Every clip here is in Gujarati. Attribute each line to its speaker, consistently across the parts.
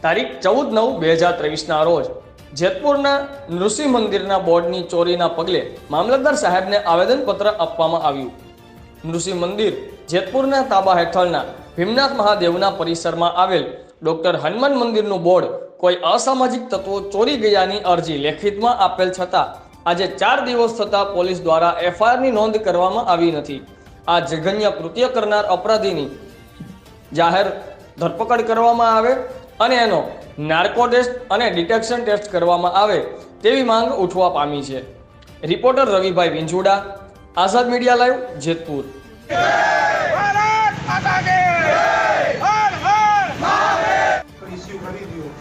Speaker 1: તારીખ 14/9/2023 રોજ જેતપુરના નૃસિંહ મંદિરના બોર્ડની ચોરીના પગલે મામલતદાર સાહેબને આવેદનપત્ર આપવામાં આવ્યું। નૃસિંહ મંદિર જેતપુરના તાબા હેઠળના ભીમનાથ મહાદેવના પરિસરમાં આવેલ ડોક્ટર હનુમાન મંદિરનું બોર્ડ કોઈ અસામાજિક તત્વો ચોરી ગયાની અરજી લેખિતમાં આપેલ છતાં આજે 4 દિવસ થતાં પોલીસ દ્વારા એફઆઈઆરની નોંધ કરવામાં આવી નથી। આ જઘન્ય કૃત્ય કરનાર અપરાધીની જાહેર ધરપકડ કરવામાં આવે અને એનો નાર્કો ટેસ્ટ અને ડિટેક્શન ટેસ્ટ કરવામાં આવે તેવી માંગ ઉઠવા પામી છે। રિપોર્ટર રવિભાઈ વિંજુડા, આઝાદ મીડિયા લાઈવ, જેતપુર।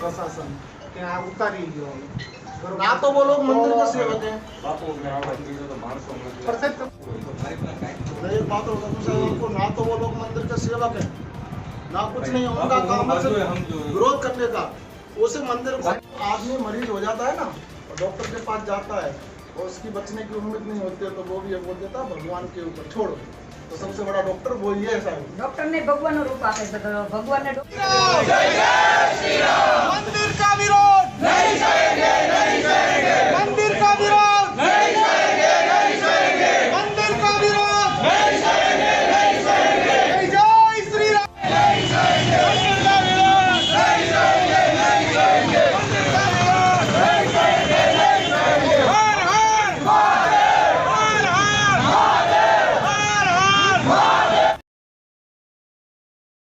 Speaker 2: प्रशासन ત્યાં ઉતારી ગયો ના તો वो लोग मंदिर के सेवक हैं बात होगा को ना तो वो लोग मंदिर के सेवक हैं ना कुछ नहीं। उनका काम है विरोध करने का। उसे मंदिर को आदमी मरीज हो जाता है ना, डॉक्टर के पास जाता है और उसकी बचने की उम्मीद नहीं होती है तो वो भी ये बोल देता भगवान के ऊपर छोड़ो। तो सबसे बड़ा डॉक्टर वो ही है साहब।
Speaker 3: डॉक्टर ने भगवान रूप आपे भगवान ने
Speaker 2: मंदिर का विरोध